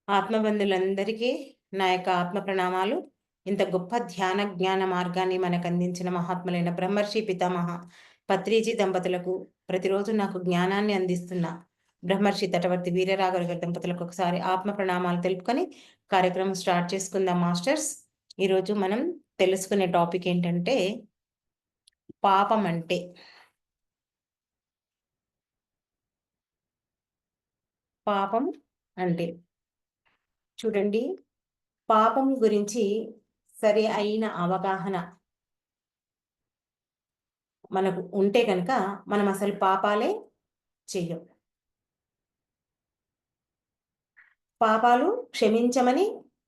ఆత్మబంధులందరికీ నా యొక్క ఆత్మ ప్రణామాలు. ఇంత గొప్ప ధ్యాన జ్ఞాన మార్గాన్ని మనకు అందించిన మహాత్ములైన బ్రహ్మర్షి పితామహ పత్రిజీ దంపతులకు, ప్రతిరోజు నాకు జ్ఞానాన్ని అందిస్తున్న బ్రహ్మర్షి తటవర్తి వీరరాఘవ గారి దంపతులకు ఒకసారి ఆత్మ ప్రణామాలు తెలుపుకొని కార్యక్రమం స్టార్ట్ చేసుకుందాం మాస్టర్స్. ఈరోజు మనం తెలుసుకునే టాపిక్ ఏంటంటే పాపం అంటే. పాపం అంటే చూడండి, పాపం గురించి సరి అయిన అవగాహన మనకు ఉంటే కనుక మనం అసలు పాపాలే చెయ్యం. పాపాలు క్షమించమని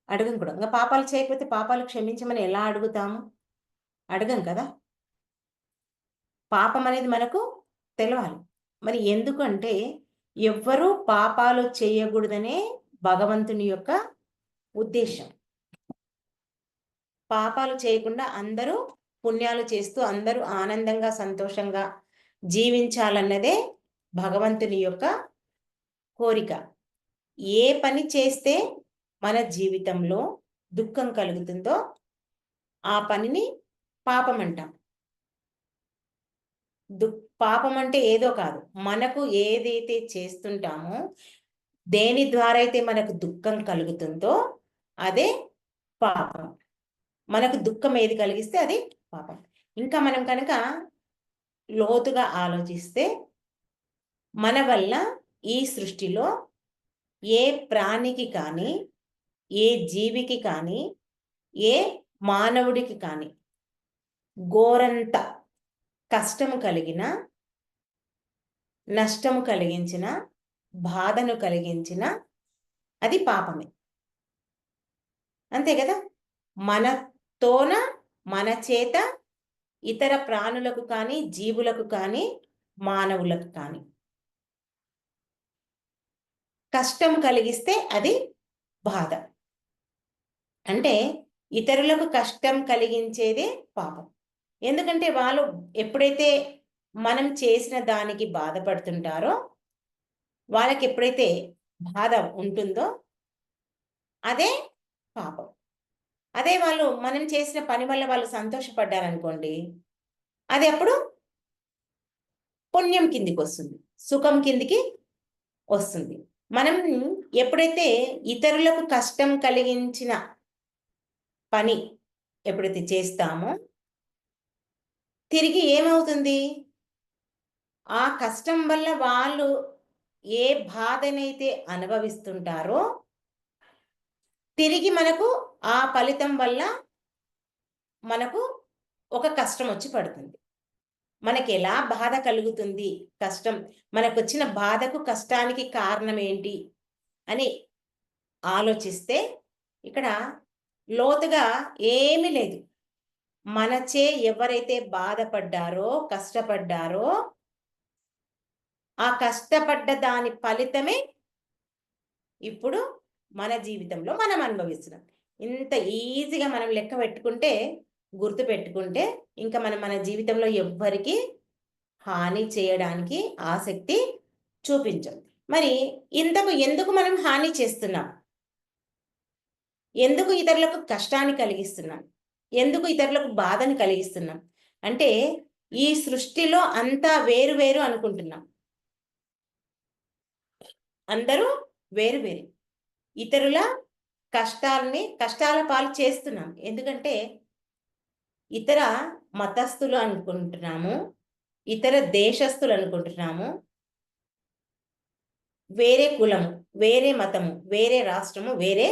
అడగం కూడా. ఇంకా పాపాలు చేయకపోతే పాపాలు క్షమించమని ఎలా అడుగుతాము? అడగం కదా. పాపం అనేది మనకు తెలవాలి. మరి ఎందుకంటే ఎవ్వరూ పాపాలు చేయకూడదనే భగవంతుని యొక్క ఉద్దేశం. పాపాలు చేయకుండా అందరూ పుణ్యాలు చేస్తూ అందరూ ఆనందంగా సంతోషంగా జీవించాలన్నదే భగవంతుని యొక్క కోరిక. ఏ పని చేస్తే మన జీవితంలో దుఃఖం కలుగుతుందో ఆ పనిని పాపం అంటాం. పాపం అంటే ఏదో కాదు, మనకు ఏదైతే చేస్తుంటామో, దేని ద్వారా అయితే మనకు దుఃఖం కలుగుతుందో అదే పాపం. మనకు దుఃఖం ఏది కలిగిస్తే అది పాపం. ఇంకా మనం కనుక లోతుగా ఆలోచిస్తే మన వల్ల ఈ సృష్టిలో ఏ ప్రాణికి కానీ, ఏ జీవికి కానీ, ఏ మానవుడికి కానీ ఘోరంత కష్టము కలిగిన, నష్టము కలిగించిన, బాధను కలిగించిన అది పాపమే. అంతే కదా. మనతోన మన చేత ఇతర ప్రాణులకు కానీ, జీవులకు కానీ, మానవులకు కానీ కష్టం కలిగిస్తే అది బాధ. అంటే ఇతరులకు కష్టం కలిగించేదే పాపం. ఎందుకంటే వాళ్ళు ఎప్పుడైతే మనం చేసిన దానికి బాధపడుతుంటారో, వాళ్ళకి ఎప్పుడైతే బాధ ఉంటుందో అదే పాపం. అదే వాళ్ళు మనం చేసిన పని వల్ల వాళ్ళు సంతోషపడ్డారనుకోండి, అది అప్పుడు పుణ్యం కిందికి వస్తుంది, సుఖం కిందికి వస్తుంది. మనం ఎప్పుడైతే ఇతరులకు కష్టం కలిగించిన పని ఎప్పుడైతే చేస్తామో తిరిగి ఏమవుతుంది? ఆ కష్టం వల్ల వాళ్ళు ఏ బాధనైతే అనుభవిస్తుంటారో తిరిగి మనకు ఆ ఫలితం వల్ల మనకు ఒక కష్టం వచ్చి పడుతుంది. మనకి ఎలా బాధ కలుగుతుంది, కష్టం మనకొచ్చిన బాధకు కష్టానికి కారణం ఏంటి అని ఆలోచిస్తే ఇక్కడ లోతుగా ఏమీ లేదు. మనచే ఎవరైతే బాధపడ్డారో, కష్టపడ్డారో ఆ కష్టపడ్డ దాని ఫలితమే ఇప్పుడు మన జీవితంలో మనం అనుభవిస్తున్నాం. ఇంత ఈజీగా మనం లెక్క పెట్టుకుంటే, గుర్తు పెట్టుకుంటే ఇంకా మనం మన జీవితంలో ఎవ్వరికి హాని చేయడానికి ఆసక్తి చూపించం. మరి ఎందుకు మనం హాని చేస్తున్నాం? ఎందుకు ఇతరులకు కష్టాన్ని కలిగిస్తున్నాం? ఎందుకు ఇతరులకు బాధను కలిగిస్తున్నాం? అంటే ఈ సృష్టిలో అంతా వేరు వేరు అనుకుంటున్నాం. అందరూ వేరు వేరు. ఇతరుల కష్టాల పాలు చేస్తున్నాం. ఎందుకంటే ఇతర మతస్థులు అనుకుంటున్నాము, ఇతర దేశస్థులు అనుకుంటున్నాము, వేరే కులము, వేరే మతము, వేరే రాష్ట్రము, వేరే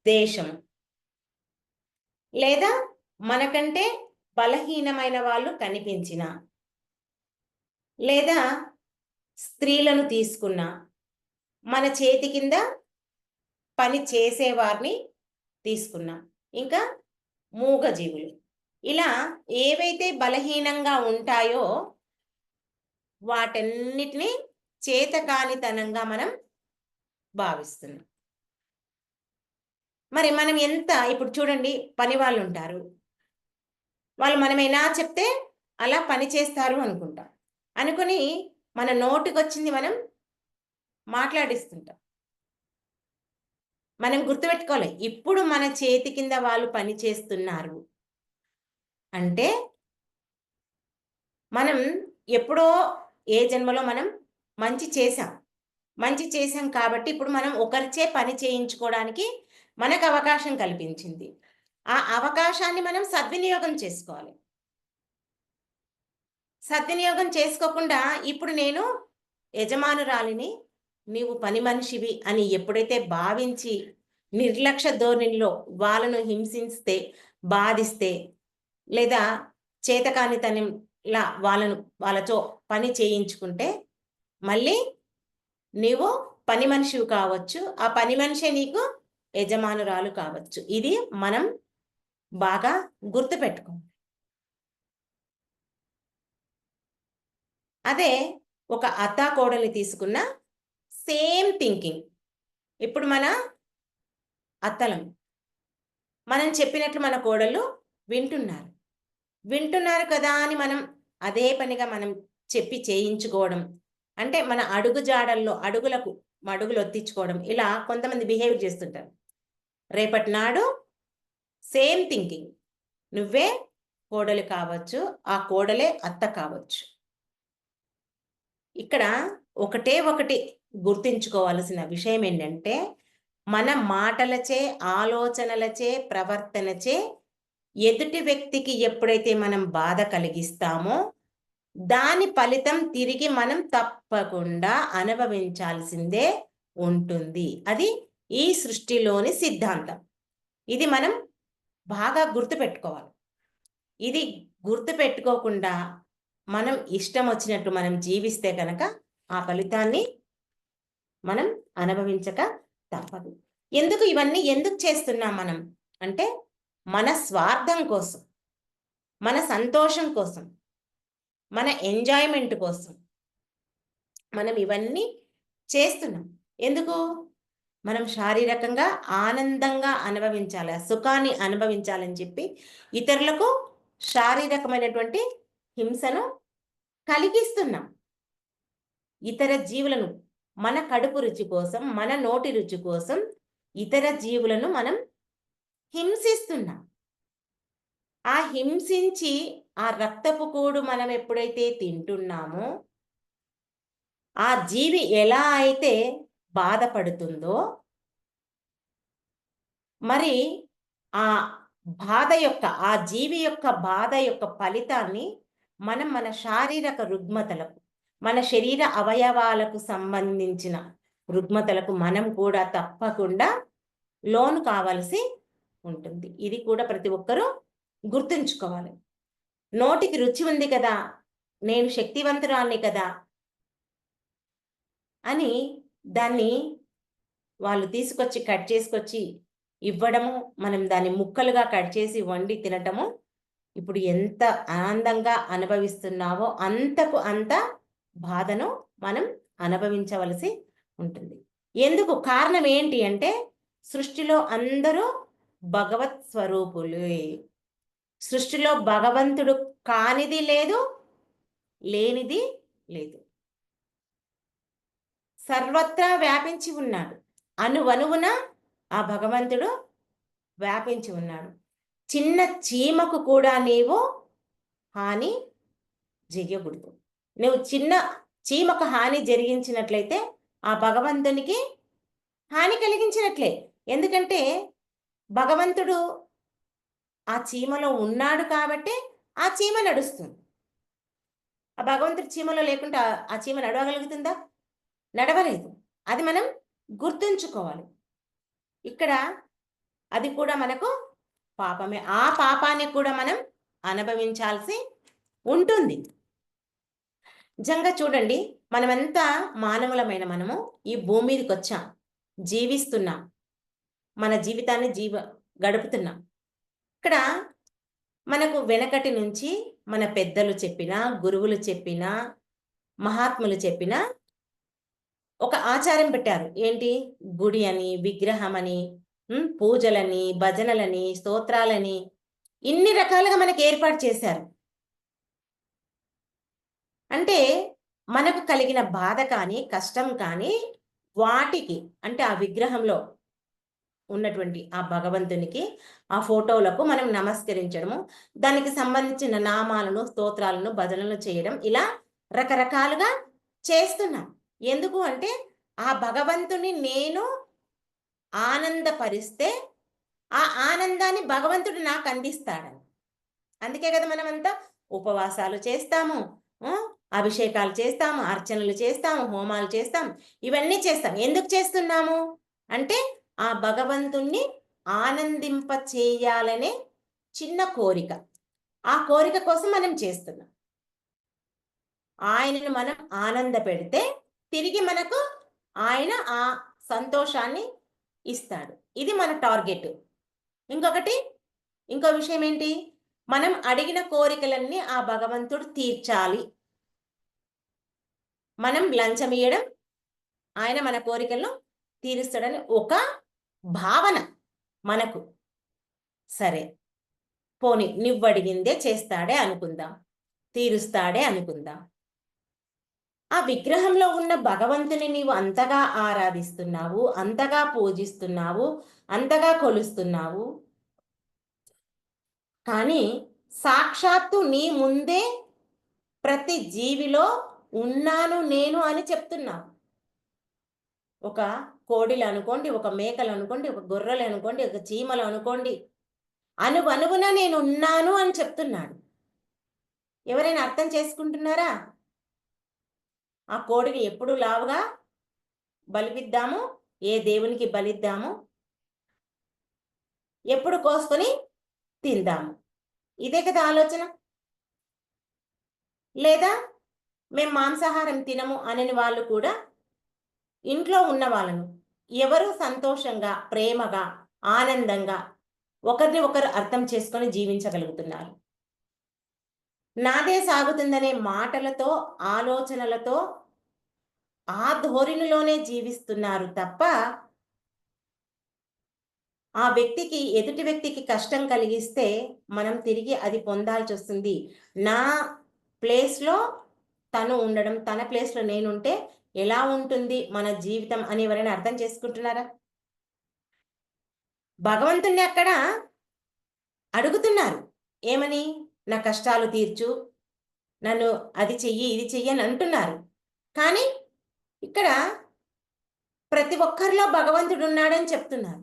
దేశము, లేదా మనకంటే బలహీనమైన వాళ్ళు కనిపించిన, లేదా స్త్రీలను తీసుకున్న, మన చేతి కింద పని చేసేవారిని తీసుకున్నాం, ఇంకా మూగజీవులు, ఇలా ఏవైతే బలహీనంగా ఉంటాయో వాటన్నిటినీ చేతకానితనంగా మనం భావిస్తున్నాం. మరి మనం ఇప్పుడు చూడండి, పని వాళ్ళు ఉంటారు, వాళ్ళు మనం ఎలా చెప్తే అలా పని చేస్తారు అనుకుంటాం. అనుకుని మన నోటికొచ్చింది మనం మాట్లాడిస్తుంటాం. మనం గుర్తుపెట్టుకోవాలి. ఇప్పుడు మన చేతి కింద వాళ్ళు పని చేస్తున్నారు అంటే మనం ఎప్పుడో ఏ జన్మలో మనం మంచి చేశాం. మంచి చేశాం కాబట్టి ఇప్పుడు మనం ఒకరిచే పని చేయించుకోవడానికి మనకు అవకాశం కల్పించింది. ఆ అవకాశాన్ని మనం సద్వినియోగం చేసుకోవాలి. సద్వినియోగం చేసుకోకుండా ఇప్పుడు నేను యజమానురాలిని, నీవు పని మనిషివి అని ఎప్పుడైతే భావించి నిర్లక్ష్య ధోరణిలో వాళ్ళను హింసిస్తే, బాధిస్తే లేదా చేతకానితనంలా వాళ్ళతో పని చేయించుకుంటే మళ్ళీ నీవు పని మనిషివి కావచ్చు. ఆ పని మనిషే నీకు యజమానురాలు కావచ్చు. ఇది మనం బాగా గుర్తుపెట్టుకోవాలి. అదే ఒక అత్తాకోడల్ని తీసుకున్న సేమ్ థింకింగ్. ఇప్పుడు మన అత్తలం. మనం చెప్పినట్లు మన కోడళ్ళు వింటున్నారు. వింటున్నారు కదా అని మనం అదే పనిగా మనం చెప్పి చేయించుకోవడం. అంటే మన అడుగు జాడల్లో మడుగులొత్తించుకోవడం. ఇలా కొంతమంది బిహేవ్ చేస్తుంటారు. రేపటి నాడు సేమ్ థింకింగ్. నువ్వే కోడలు కావచ్చు. ఆ కోడలే అత్త కావచ్చు. ఇక్కడ ఒకటి గుర్తుంచుకోవాల్సిన విషయం ఏంటంటే, మన మాటలచే, ఆలోచనలచే, ప్రవర్తనచే ఎదుటి వ్యక్తికి ఎప్పుడైతే మనం బాధ కలిగిస్తామో, దాని ఫలితం తిరిగి మనం తప్పకుండా అనుభవించాల్సిందే ఉంటుంది. అది ఈ సృష్టిలోని సిద్ధాంతం. ఇది మనం బాగా గుర్తుపెట్టుకోవాలి. ఇది గుర్తుపెట్టుకోకుండా మనం ఇష్టం వచ్చినట్టు మనం జీవిస్తే కనుక ఆ ఫలితాన్ని మనం అనుభవించక తప్పదు. ఇవన్నీ ఎందుకు చేస్తున్నాం మనం అంటే మన స్వార్థం కోసం, మన సంతోషం కోసం, మన ఎంజాయ్మెంట్ కోసం మనం ఇవన్నీ చేస్తున్నాం. ఎందుకు? మనం శారీరకంగా ఆనందంగా అనుభవించాలి, ఆ సుఖాన్ని అనుభవించాలని చెప్పి ఇతరులకు శారీరకమైనటువంటి హింసను కలిగిస్తున్నాం. ఇతర జీవులను మన కడుపు రుచి కోసం, మన నోటి రుచి కోసం ఇతర జీవులను మనం హింసిస్తున్నాం. ఆ హింసించి ఆ రక్తపు కూడు మనం ఎప్పుడైతే తింటున్నామో, ఆ జీవి ఎలా అయితే బాధపడుతుందో, మరి ఆ ఆ జీవి యొక్క బాధ యొక్క ఫలితాన్ని మనం మన శారీరక రుగ్మతలకు, మన శరీర అవయవాలకు సంబంధించిన రుగ్మతలకు మనం కూడా తప్పకుండా లోను కావాల్సి ఉంటుంది. ఇది కూడా ప్రతి ఒక్కరూ గుర్తుంచుకోవాలి. నోటికి రుచి ఉంది కదా, నేను శక్తివంతురాల్ని కదా అని దాన్ని వాళ్ళు తీసుకొచ్చి కట్ చేసుకొచ్చి ఇవ్వడము, మనం దాన్ని ముక్కలుగా కట్ చేసి వండి తినటము, ఇప్పుడు ఎంత ఆనందంగా అనుభవిస్తున్నావో అంతకు అంత బాధను మనం అనుభవించవలసి ఉంటుంది. ఎందుకు? కారణం ఏంటి అంటే సృష్టిలో అందరూ భగవత్ స్వరూపులే. సృష్టిలో భగవంతుడు కానిది లేదు, లేనిది లేదు. సర్వత్రా వ్యాపించి ఉన్నాడు. అణువణువున ఆ భగవంతుడు వ్యాపించి ఉన్నాడు. చిన్న చీమకు కూడా నీవు హాని చెయ్యకూడదు. నువ్వు చిన్న చీమకు హాని జరిగించినట్లయితే ఆ భగవంతునికి హాని కలిగించినట్లే. ఎందుకంటే భగవంతుడు ఆ చీమలో ఉన్నాడు కాబట్టే ఆ చీమ నడుస్తుంది. ఆ భగవంతుడు చీమలో లేకుంటే ఆ చీమ నడవగలుగుతుందా? నడవలేదు. అది మనం గుర్తుంచుకోవాలి. ఇక్కడ అది కూడా మనకు పాపమే. ఆ పాపాన్ని కూడా మనం అనుభవించాల్సి ఉంటుంది. నిజంగా చూడండి, మనమంతా మానవులమైన మనము ఈ భూమి మీదకొచ్చాం. జీవిస్తున్నాం. మన జీవితాన్ని గడుపుతున్నాం. ఇక్కడ మనకు వెనకటి నుంచి మన పెద్దలు చెప్పినా, గురువులు చెప్పినా, మహాత్ములు చెప్పినా ఒక ఆచారం పెట్టారు. ఏంటి? గుడి అని, విగ్రహమని, పూజలని, భజనలని, స్తోత్రాలని ఇన్ని రకాలుగా మనకు ఏర్పాటు చేశారు. అంటే మనకు కలిగిన బాధ కానీ, కష్టం కానీ వాటికి అంటే ఆ విగ్రహంలో ఉన్నటువంటి ఆ భగవంతునికి ఆ ఫోటోలకు మనం నమస్కరించడము, దానికి సంబంధించిన నామాలను, స్తోత్రాలను, భజనలు చేయడం, ఇలా రకరకాలుగా చేస్తున్నాం. ఎందుకు అంటే ఆ భగవంతుని నేను ఆనందపరిస్తే ఆ ఆనందాన్ని భగవంతుడు నాకు అందిస్తాడని. అందుకే కదా మనమంతా ఉపవాసాలు చేస్తాము, అభిషేకాలు చేస్తాము, అర్చనలు చేస్తాము, హోమాలు చేస్తాం, ఇవన్నీ చేస్తాం. ఎందుకు చేస్తున్నాము అంటే ఆ భగవంతుణ్ణి ఆనందింప చేయాలనే చిన్న కోరిక. ఆ కోరిక కోసం మనం చేస్తున్నాం. ఆయనను మనం ఆనంద పెడితే తిరిగి మనకు ఆయన ఆ సంతోషాన్ని ఇస్తాడు. ఇది మన టార్గెట్. ఇంకో విషయం ఏంటి, మనం అడిగిన కోరికలన్నీ ఆ భగవంతుడు తీర్చాలి. మనం లంచం ఇయ్యడం, ఆయన మన కోరికలను తీరుస్తాడని ఒక భావన మనకు. సరే, పోనీ నువ్వడిగిందే చేస్తాడే అనుకుందాం, తీరుస్తాడే అనుకుందాం. ఆ విగ్రహంలో ఉన్న భగవంతుని నీవు అంతగా ఆరాధిస్తున్నావు, అంతగా పూజిస్తున్నావు, అంతగా కొలుస్తున్నావు. కానీ సాక్షాత్తు నీ ముందే ప్రతి జీవిలో ఉన్నాను నేను అని చెప్తున్నావు. ఒక కోడిలు అనుకోండి, ఒక మేకలు అనుకోండి, ఒక గొర్రెలు అనుకోండి, ఒక చీమలు అనుకోండి, అనువనుగున నేను ఉన్నాను అని చెప్తున్నాడు. ఎవరైనా అర్థం చేసుకుంటున్నారా? ఆ కోడిని ఎప్పుడు లావుగా బలిపిద్దాము, ఏ దేవునికి బలిద్దాము, ఎప్పుడు కోసుకొని తిందాము, ఇదే కదా ఆలోచన. లేదా మేము మాంసాహారం తినము అనని వాళ్ళు కూడా ఇంట్లో ఉన్న వాళ్ళను ఎవరు సంతోషంగా, ప్రేమగా, ఆనందంగా ఒకరిని ఒకరు అర్థం చేసుకొని జీవించగలుగుతున్నారు. నాదే సాగుతుందనే మాటలతో, ఆలోచనలతో ఆ ధోరణిలోనే జీవిస్తున్నారు తప్ప ఆ వ్యక్తికి, ఎదుటి వ్యక్తికి కష్టం కలిగిస్తే మనం తిరిగి అది పొందాల్సి వస్తుంది. నా ప్లేస్లో తను ఉండడం, తన ప్లేస్లో నేనుంటే ఎలా ఉంటుంది మన జీవితం అని ఎవరైనా అర్థం చేసుకుంటున్నారా? భగవంతుణ్ణి అక్కడ అడుగుతున్నారు. ఏమని? నా కష్టాలు తీర్చు, నన్ను అది చెయ్యి, ఇది చెయ్యి అని అంటున్నారు. కానీ ఇక్కడ ప్రతి ఒక్కరిలో భగవంతుడు ఉన్నాడని చెప్తున్నారు.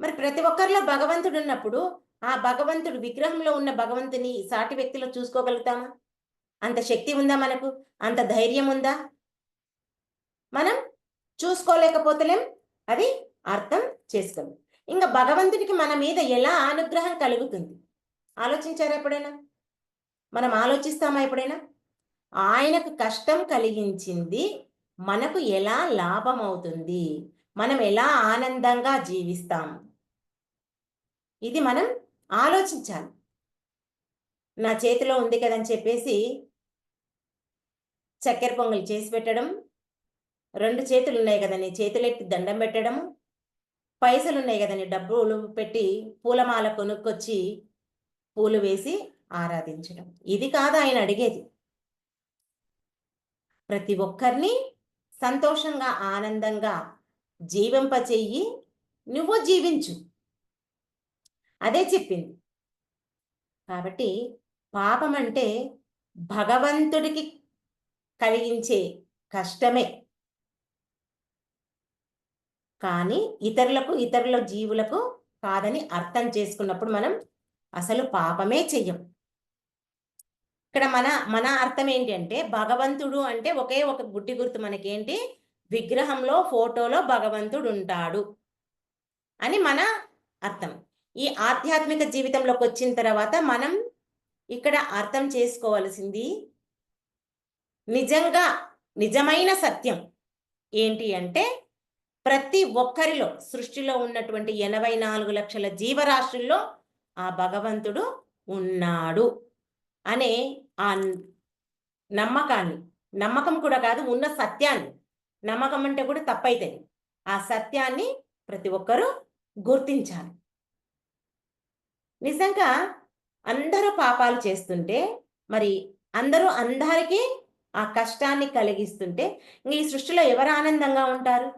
మరి ప్రతి ఒక్కరిలో భగవంతుడు ఉన్నప్పుడు ఆ భగవంతుడు విగ్రహంలో ఉన్న భగవంతుని సాటి వ్యక్తిలో చూసుకోగలుగుతామా? అంత శక్తి ఉందా మనకు? అంత ధైర్యం ఉందా? మనం చూసుకోలేకపోతలేం, అది అర్థం చేసుకోలేం. ఇంకా భగవంతుడికి మన మీద ఎలా అనుగ్రహం కలుగుతుంది ఆలోచించారా ఎప్పుడైనా? మనం ఆలోచిస్తామా ఎప్పుడైనా? ఆయనకు కష్టం కలిగించింది మనకు ఎలా లాభం అవుతుంది, మనం ఎలా ఆనందంగా జీవిస్తాం, ఇది మనం ఆలోచించాలి. నా చేతిలో ఉంది కదని చెప్పేసి చక్కెర పొంగల్ చేసి పెట్టడం, 2 చేతులు ఉన్నాయి కదని చేతులెత్తి దండం పెట్టడం, పైసలు ఉన్నాయి కదని డబ్బులు పెట్టి పూలమాల కొనుక్కొచ్చి పూలు వేసి ఆరాధించడం, ఇది కాదు ఆయన అడిగేది. ప్రతి ఒక్కరిని సంతోషంగా, ఆనందంగా జీవింపచెయ్యి, నువ్వు జీవించు, అదే చెప్పింది. కాబట్టి పాపం అంటే భగవంతుడికి కలిగించే కష్టమే, కానీ ఇతరుల జీవులకు కాదని అర్థం చేసుకున్నప్పుడు మనం అసలు పాపమే చెయ్యం. ఇక్కడ మన అర్థం ఏంటి అంటే భగవంతుడు అంటే ఒకే ఒక గుడ్డి గుర్తు మనకేంటి, విగ్రహంలో, ఫోటోలో భగవంతుడు ఉంటాడు అని మన అర్థం. ఈ ఆధ్యాత్మిక జీవితంలోకి వచ్చిన తర్వాత మనం ఇక్కడ అర్థం చేసుకోవాల్సింది నిజంగా నిజమైన సత్యం ఏంటి అంటే ప్రతి ఒక్కరిలో, సృష్టిలో ఉన్నటువంటి 84 లక్షల జీవరాశుల్లో ఆ భగవంతుడు ఉన్నాడు అనే ఆ నమ్మకాన్ని, నమ్మకం కూడా కాదు, ఉన్న సత్యాన్ని, నమ్మకం అంటే కూడా తప్పైతుంది, ఆ సత్యాన్ని ప్రతి ఒక్కరూ గుర్తించాలి. నిజంగా అందరూ పాపాలు చేస్తుంటే, మరి అందరికీ ఆ కష్టాన్ని కలిగిస్తుంటే ఈ సృష్టిలో ఎవరు ఆనందంగా ఉంటారు?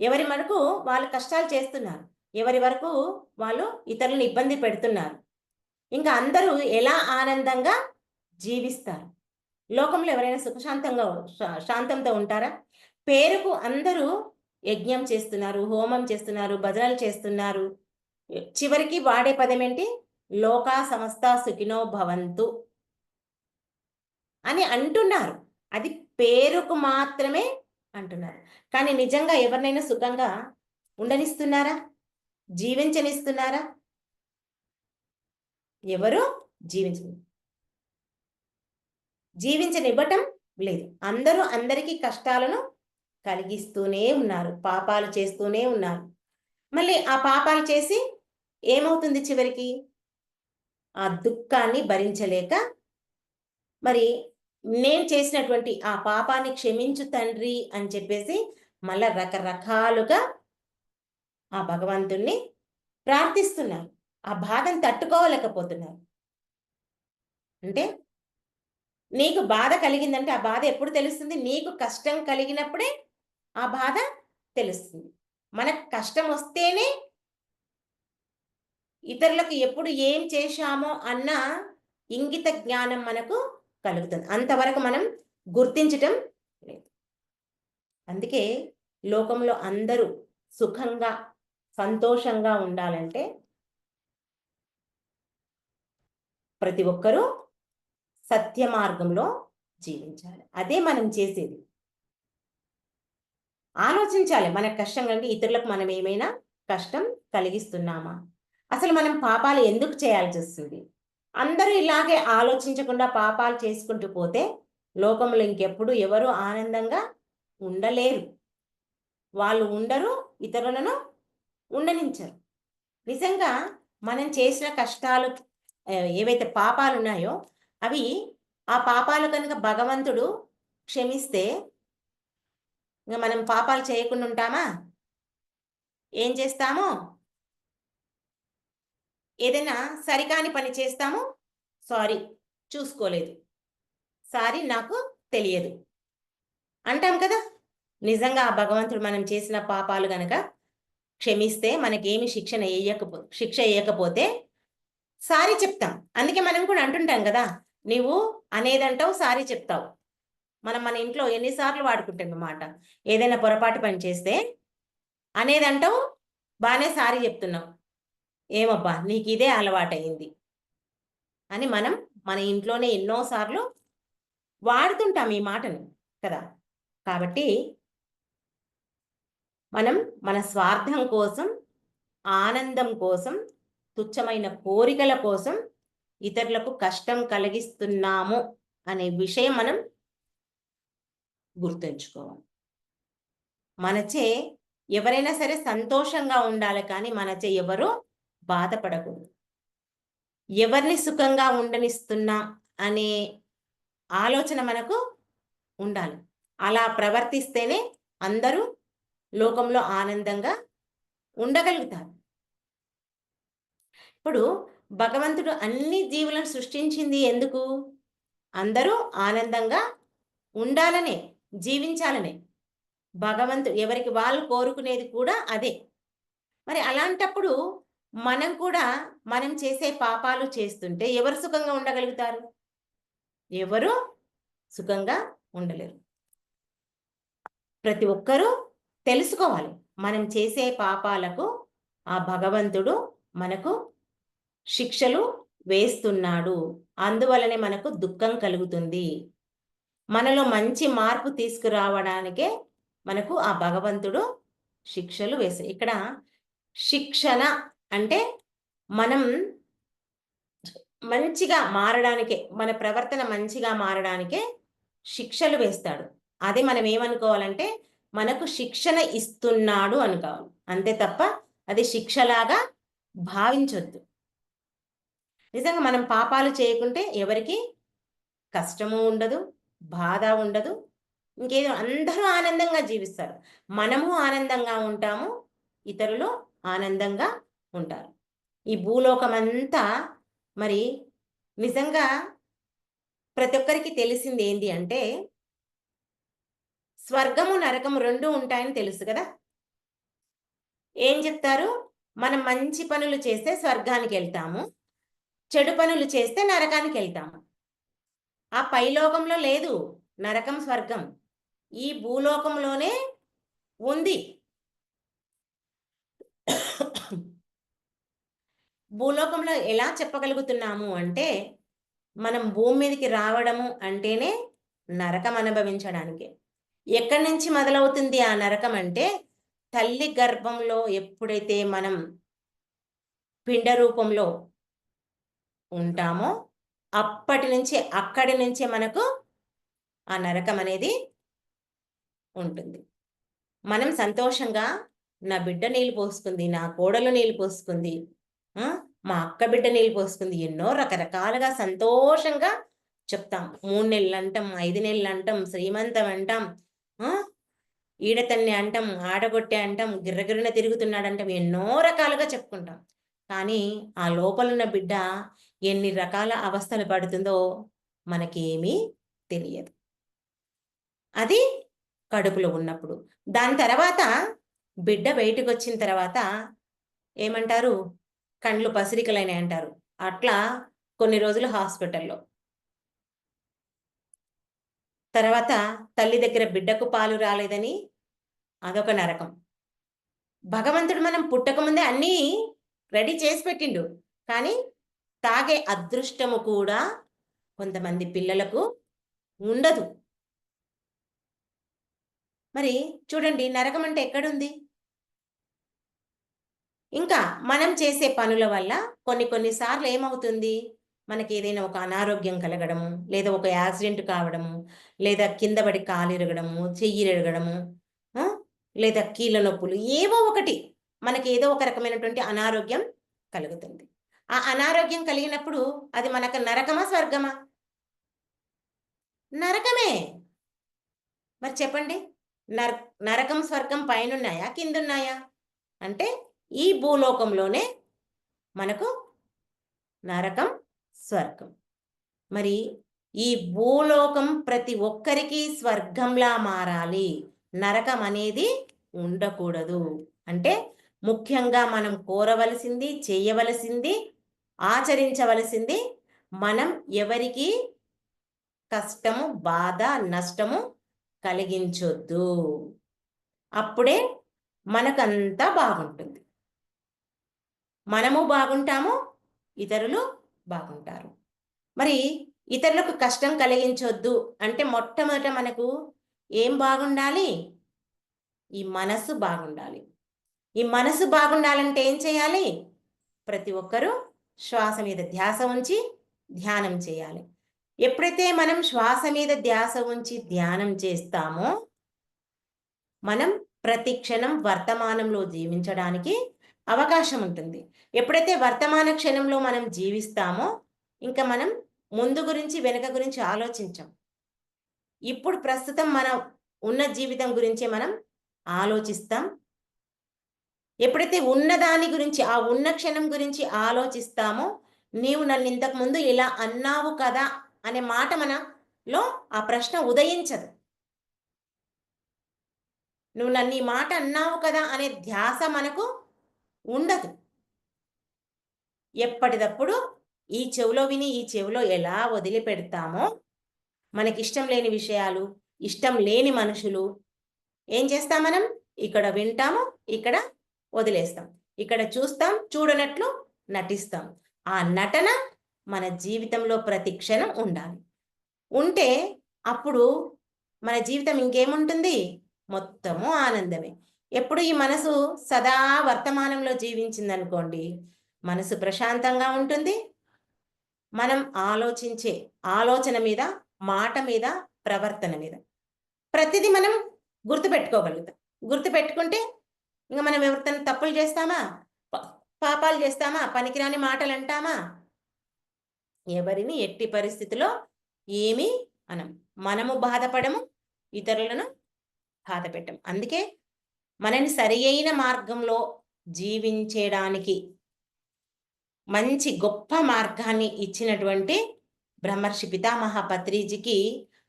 ఎవరి వరకు వాళ్ళు కష్టాలు చేస్తున్నారు, ఎవరి వరకు వాళ్ళు ఇతరులను ఇబ్బంది పెడుతున్నారు. ఇంకా అందరూ ఎలా ఆనందంగా జీవిస్తారు? లోకంలో ఎవరైనా సుఖశాంతంగా శాంతంతో ఉంటారా? పేరుకు అందరూ యజ్ఞం చేస్తున్నారు, హోమం చేస్తున్నారు, భజనలు చేస్తున్నారు. చివరికి వాడే పదమేంటి? లోకా సమస్తా సుఖినో భవంతు అని అంటున్నారు. అది పేరుకు మాత్రమే అంటున్నారు. కానీ నిజంగా ఎవరినైనా సుఖంగా ఉండనిస్తున్నారా? జీవించనిస్తున్నారా? ఎవరు జీవించనివ్వటం లేదు. అందరూ అందరికీ కష్టాలను కలిగిస్తూనే ఉన్నారు, పాపాలు చేస్తూనే ఉన్నారు. మళ్ళీ ఆ పాపాలు చేసి ఏమవుతుంది చివరికి? ఆ దుఃఖాన్ని భరించలేక మరి నేను చేసినటువంటి ఆ పాపాన్ని క్షమించు తండ్రి అని చెప్పేసి మళ్ళా రకరకాలుగా ఆ భగవంతుణ్ణి ప్రార్థిస్తున్నారు. ఆ బాధను తట్టుకోలేకపోతున్నారు. అంటే నీకు బాధ కలిగిందంటే ఆ బాధ ఎప్పుడు తెలుస్తుంది? నీకు కష్టం కలిగినప్పుడే ఆ బాధ తెలుస్తుంది. మనకు కష్టం వస్తేనే ఇతరులకు ఎప్పుడు ఏం చేశామో అన్న ఇంగిత జ్ఞానం మనకు కలుగుతుంది. అంతవరకు మనం గుర్తించటం లేదు. అందుకే లోకంలో అందరూ సుఖంగా, సంతోషంగా ఉండాలంటే ప్రతి ఒక్కరూ సత్య మార్గంలో జీవించాలి. అదే మనం చేసేది. ఆలోచించాలి. మనకు కష్టం కలిగి ఇతరులకు మనం ఏమైనా కష్టం కలిగిస్తున్నామా? అసలు మనం పాపాలు ఎందుకు చేయాల్సొస్తుంది? అందరూ ఇలాగే ఆలోచించకుండా పాపాలు చేసుకుంటూ పోతే లోకంలో ఇంకెప్పుడు ఎవరు ఆనందంగా ఉండలేరు. వాళ్ళు ఉండరు, ఇతరులను ఉండనించరు. నిజంగా మనం చేసిన కష్టాలు ఏవైతే పాపాలున్నాయో అవి ఆ పాపాలు కనుక భగవంతుడు క్షమిస్తే ఇంక మనం పాపాలు చేయకుండా ఉంటామా? ఏం చేస్తాము? ఏదైనా సరికాని పని చేస్తాము, సారీ చూసుకోలేదు, సారీ నాకు తెలియదు అంటాం కదా. నిజంగా ఆ భగవంతుడు మనం చేసిన పాపాలు గనక క్షమిస్తే మనకేమి శిక్ష వేయకపోతే సారీ చెప్తాం. అందుకే మనం కూడా అంటుంటాం కదా, నీవు అనేదంటావు, సారీ చెప్తావు. మనం మన ఇంట్లో ఎన్నిసార్లు వాడుకుంటాం అన్నమాట. ఏదైనా పొరపాటు పని చేస్తే అనేదంటావు, బానే సారీ చెప్తున్నావు. ఏమబ్బా నీకు ఇదే అలవాటయింది అని మనం మన ఇంట్లోనే ఎన్నో సార్లు వాడుతుంటాం ఈ మాటను కదా. కాబట్టి మనం మన స్వార్థం కోసం, ఆనందం కోసం, తుచ్చమైన కోరికల కోసం ఇతరులకు కష్టం కలిగిస్తున్నాము అనే విషయం మనం గుర్తుంచుకోవాలి. మనచే ఎవరైనా సరే సంతోషంగా ఉండాలి, కానీ మనచే ఎవరు బాధపడకూడదు. ఎవరిని సుఖంగా ఉండనిస్తున్నా అనే ఆలోచన మనకు ఉండాలి. అలా ప్రవర్తిస్తేనే అందరూ లోకంలో ఆనందంగా ఉండగలుగుతారు. ఇప్పుడు భగవంతుడు అన్ని జీవులను సృష్టించింది ఎందుకు? అందరూ ఆనందంగా ఉండాలనే, జీవించాలనే. భగవంతుడు ఎవరికి వాళ్ళు కోరుకునేది కూడా అదే. మరి అలాంటప్పుడు మనం కూడా మనం చేసే పాపాలు చేస్తుంటే ఎవరు సుఖంగా ఉండగలుగుతారు? ఎవరు సుఖంగా ఉండలేరు. ప్రతి ఒక్కరూ తెలుసుకోవాలి, మనం చేసే పాపాలకు ఆ భగవంతుడు మనకు శిక్షలు వేస్తున్నాడు. అందువలనే మనకు దుఃఖం కలుగుతుంది. మనలో మంచి మార్పు తీసుకురావడానికే మనకు ఆ భగవంతుడు శిక్షలు వేస్తాడు. ఇక్కడ శిక్షణ అంటే మనం మంచిగా మారడానికే, మన ప్రవర్తన మంచిగా మారడానికే శిక్షలు వేస్తాడు. అదే మనం ఏమనుకోవాలంటే మనకు శిక్షణ ఇస్తున్నాడు అనుకోవాలి. అంతే తప్ప అది శిక్షలాగా భావించొద్దు. నిజంగా మనం పాపాలు చేయకుంటే ఎవరికి కష్టము ఉండదు, బాధ ఉండదు, ఇంకేదో అందరూ ఆనందంగా జీవిస్తారు. మనము ఆనందంగా ఉంటాము, ఇతరులు ఆనందంగా ఉంటారు. ఈ భూలోకమంతా మరి నిజంగా ప్రతి ఒక్కరికి తెలిసింది ఏంటి అంటే స్వర్గము, నరకము 2 ఉంటాయని తెలుసు కదా. ఏం చెప్తారు? మనం మంచి పనులు చేస్తే స్వర్గానికి వెళ్తాము, చెడు పనులు చేస్తే నరకానికి వెళ్తాము. ఆ పైలోకంలో లేదు నరకం స్వర్గం, ఈ భూలోకంలోనే ఉంది. భూలోకంలో ఎలా చెప్పగలుగుతున్నాము అంటే, మనం భూమి మీదకి రావడము అంటేనే నరకం అనుభవించడానికి. ఎక్కడి నుంచి మొదలవుతుంది ఆ నరకం అంటే, తల్లి గర్భంలో ఎప్పుడైతే మనం పిండ రూపంలో ఉంటామో, అప్పటి నుంచి అక్కడి నుంచే మనకు ఆ నరకం అనేది ఉంటుంది. మనం సంతోషంగా నా బిడ్డ నీళ్ళు పోసుకుంది, నా కోడలు నీళ్ళు పోసుకుంది, మా అక్క బిడ్డ నీళ్ళు పోసుకుంది, ఎన్నో రకరకాలుగా సంతోషంగా చెప్తాం. 3 నెలలు అంటాం, 5 నెలలు అంటాం, శ్రీమంతం అంటాం, ఈడతన్ని అంటాం, ఆడగొట్టే అంటాం, గిర్రగిర్రన తిరుగుతున్నాడంటాం, ఎన్నో రకాలుగా చెప్పుకుంటాం. కానీ ఆ లోపలున్న బిడ్డ ఎన్ని రకాల అవస్థలు పడుతుందో మనకేమీ తెలియదు. అది కడుపులో ఉన్నప్పుడు. దాని తర్వాత బిడ్డ బయటకొచ్చిన తర్వాత ఏమంటారు? కండ్లు పసిరికలైనాయి అంటారు. అట్లా కొన్ని రోజులు హాస్పిటల్‌లో. తర్వాత తల్లి దగ్గర బిడ్డకు పాలు రాలేదని అదొక నరకం. భగవంతుడు మనం పుట్టకముందే అన్నీ రెడీ చేసి పెట్టిండు. కానీ తాగే అదృష్టము కూడా కొంతమంది పిల్లలకు ఉండదు. మరి చూడండి నరకం అంటే ఎక్కడుంది? ఇంకా మనం చేసే పనుల వల్ల కొన్ని సార్లు ఏమవుతుంది? మనకేదైనా ఒక అనారోగ్యం కలగడము, లేదా ఒక యాక్సిడెంట్ కావడము, లేదా కింద పడి కాలిరగడము, చెయ్యిరగడము, ఆ! లేదా కీళ్ళ నొప్పులు ఏవో ఒకటి మనకేదో ఒక రకమైనటువంటి అనారోగ్యం కలుగుతుంది. ఆ అనారోగ్యం కలిగినప్పుడు అది మనకు నరకమా? స్వర్గమా? నరకమే. మరి చెప్పండి. నర్ నరకం, స్వర్గం పైనున్నాయా? కిందున్నాయా? అంటే ఈ భూలోకంలోనే మనకు నరకం, స్వర్గం. మరి ఈ భూలోకం ప్రతి ఒక్కరికి స్వర్గంలా మారాలి. నరకం అనేది ఉండకూడదు. అంటే ముఖ్యంగా మనం కోరవలసింది, చేయవలసింది, ఆచరించవలసింది మనం ఎవరికీ కష్టము, బాధ, నష్టము కలిగించొద్దు. అప్పుడే మనకంతా బాగుంటుంది. మనము బాగుంటాము, ఇతరులు బాగుంటారు. మరి ఇతరులకు కష్టం కలిగించొద్దు అంటే మొట్టమొదట మనకు ఏం బాగుండాలి? ఈ మనసు బాగుండాలి. ఈ మనసు బాగుండాలంటే ఏం చేయాలి? ప్రతి ఒక్కరూ శ్వాస మీద ధ్యాస ఉంచి ధ్యానం చేయాలి. ఎప్పుడైతే మనం శ్వాస మీద ధ్యాస ఉంచి ధ్యానం చేస్తామో, మనం ప్రతి క్షణం వర్తమానంలో జీవించడానికి అవకాశం ఉంటుంది. ఎప్పుడైతే వర్తమాన క్షణంలో మనం జీవిస్తామో, ఇంకా మనం ముందు గురించి, వెనక గురించి ఆలోచించం. ఇప్పుడు ప్రస్తుతం మనం ఉన్న జీవితం గురించే మనం ఆలోచిస్తాం. ఎప్పుడైతే ఉన్నదాని గురించి, ఆ ఉన్న క్షణం గురించి ఆలోచిస్తామో, నీవు నన్ను ఇంతకుముందు ఇలా అన్నావు కదా! అనే మాట మనలో ఆ ప్రశ్న ఉదయించదు. నువ్వు నన్ను ఈ మాట అన్నావు కదా! అనే ధ్యాస మనకు ఉండదు. ఎప్పటిదప్పుడు ఈ చెవిలో విని, ఈ చెవిలో ఎలా వదిలిపెడతామో, మనకిష్టం లేని విషయాలు, ఇష్టం లేని మనుషులు ఏం చేస్తాం మనం? ఇక్కడ వింటాము, ఇక్కడ వదిలేస్తాం. ఇక్కడ చూస్తాం, చూడనట్లు నటిస్తాం. ఆ నటన మన జీవితంలో ప్రతి క్షణం ఉండాలి. ఉంటే అప్పుడు మన జీవితం ఇంకేముంటుంది? మొత్తము ఆనందమే. ఎప్పుడు ఈ మనసు సదా వర్తమానంలో జీవించిందనుకోండి, మనసు ప్రశాంతంగా ఉంటుంది. మనం ఆలోచించే ఆలోచన మీద, మాట మీద, ప్రవర్తన మీద ప్రతిదీ మనం గుర్తుపెట్టుకోగలుగుతాం. గుర్తుపెట్టుకుంటే ఇంక మనం ఎవరితోని తప్పులు చేస్తామా? ప పాపాలు చేస్తామా? పనికిరాని మాటలంటామా? ఎవరిని ఎట్టి పరిస్థితిలో ఏమీ అనం. మనము బాధపడము, ఇతరులను బాధపెట్టం. అందుకే మనని సరియైన మార్గంలో జీవించేడానికి మంచి గొప్ప మార్గాన్ని ఇచ్చినటువంటి బ్రహ్మర్షి పితామహ పత్రిజీకి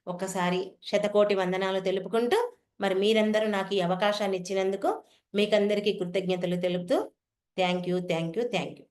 ఒకసారి శతకోటి వందనాలు తెలుపుకుంటూ మరి మీరందరూ నాకు ఈ అవకాశాన్ని ఇచ్చినందుకు మీకందరికీ కృతజ్ఞతలు తెలుపుతూ thank you. Thank you. Thank you.